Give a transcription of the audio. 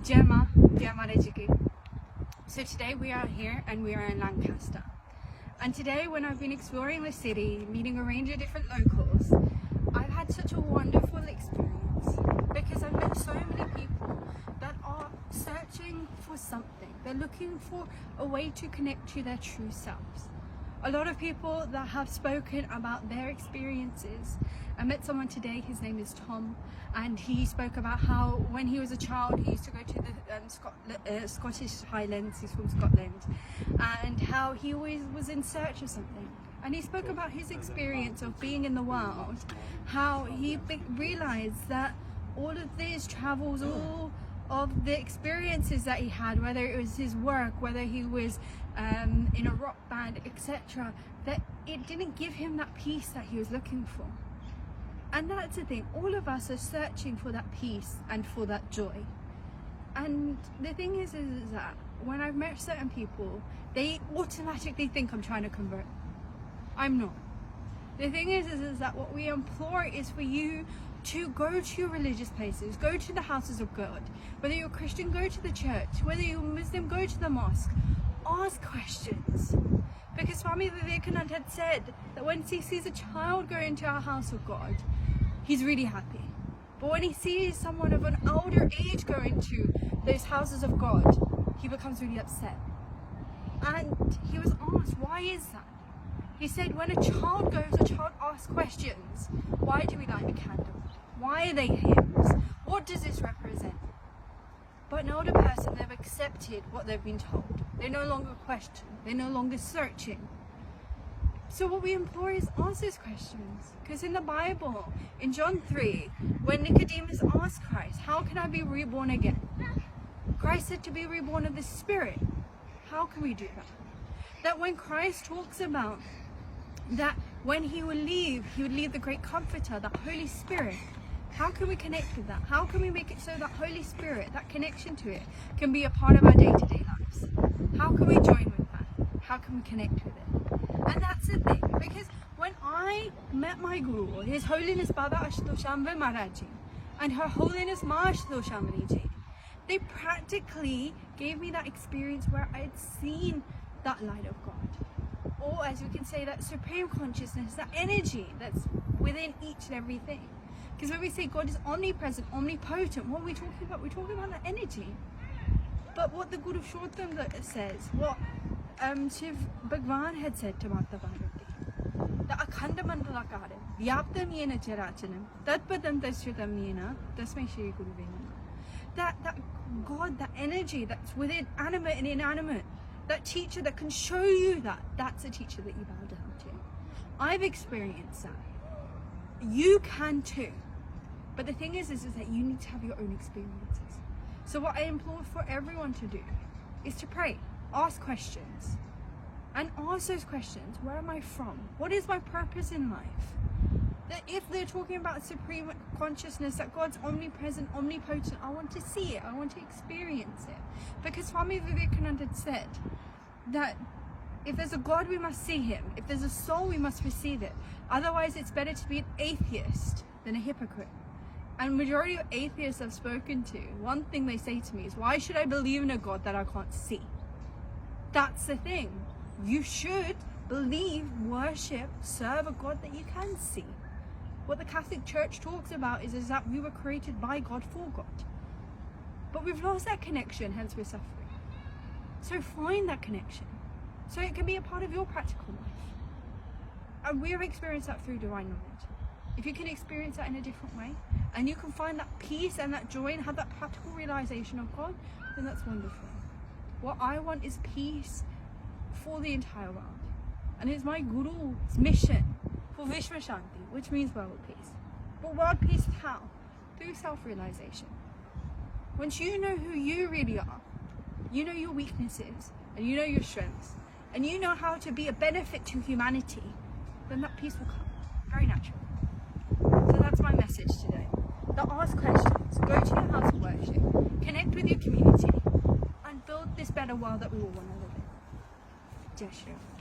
Gemma, Jiki. So today we are here and we are in Lancaster. And today when I've been exploring the city, meeting a range of different locals, I've had such a wonderful experience because I've met so many people that are searching for something. They're looking for a way to connect to their true selves. A lot of people that have spoken about their experiences. I met someone today, his name is Tom, and he spoke about how when he was a child he used to go to the Scottish Highlands, he's from Scotland, and how he always was in search of something. And he spoke about his experience of being in the world, how he realized that all of these travels, all of the experiences that he had, whether it was his work, whether he was in a rock band, etc., that it didn't give him that peace that he was looking for. And that's the thing, all of us are searching for that peace and for that joy. And the thing is that when I've met certain people, they automatically think I'm trying to convert. I'm not. The thing is that what we implore is for you to go to your religious places, go to the houses of God. Whether you're Christian, go to the church. Whether you're Muslim, go to the mosque. Ask questions. Because Swami Vivekananda had said that when he sees a child go into a house of God, he's really happy. But when he sees someone of an older age go into those houses of God, he becomes really upset. And he was asked, why is that? He said, when a child goes, a child asks questions. Why do we light a candle? Why are they hymns? What does this represent? But an older person, they've accepted what they've been told. They no longer question. They're no longer searching. So what we implore is ask those questions. Because in the Bible, in John 3, when Nicodemus asked Christ, how can I be reborn again? Christ said to be reborn of the Spirit. How can we do that? That when Christ talks about that when he would leave the great comforter, the Holy Spirit. How can we connect with that? How can we make it so that Holy Spirit, that connection to it, can be a part of our day-to-day lives? How can we join with that? How can we connect with it? And that's the thing, because when I met my Guru, His Holiness Baba Ashutosh Maharaji and Her Holiness Ma Ashutosh Amriji, they practically gave me that experience where I had seen that light of God. Or as we can say, that supreme consciousness, that energy that's within each and everything. Because when we say God is omnipresent, omnipotent, what are we talking about? We're talking about that energy. But what the Guru Shortam says, what Shiv Bhagwan had said to Mata Bharati, the Akhanda Mandalakaram, Vyaptam Yena Charachanam, Tatpadam Tashutam Yena, Tasmai Shri Guru Venama. That God, that energy that's within animate and inanimate, that teacher that can show you that's a teacher that you bow down to. I've experienced that. You can too. But the thing is that you need to have your own experiences. So what I implore for everyone to do is to pray, ask questions, and ask those questions. Where am I from? What is my purpose in life? That if they're talking about supreme consciousness, that God's omnipresent, omnipotent, I want to see it, I want to experience it. Because Swami Vivekananda said that if there's a God, we must see him. If there's a soul, we must receive it. Otherwise, it's better to be an atheist than a hypocrite. And majority of atheists I've spoken to, one thing they say to me is, why should I believe in a God that I can't see? That's the thing. You should believe, worship, serve a God that you can see. What the Catholic Church talks about is that we were created by God for God. But we've lost that connection, hence we're suffering. So find that connection, so it can be a part of your practical life. And we have experienced that through divine knowledge. If you can experience that in a different way, and you can find that peace and that joy and have that practical realization of God, then that's wonderful. What I want is peace for the entire world. And it's my Guru's mission for Vishwa Shanti, which means world peace. But world peace how? Through self-realization. Once you know who you really are, you know your weaknesses, and you know your strengths, and you know how to be a benefit to humanity, then that peace will come. Very natural. So that's my message today. That ask questions, go to your house of worship, connect with your community, and build this better world that we all want to live in. Jai Shri Ram.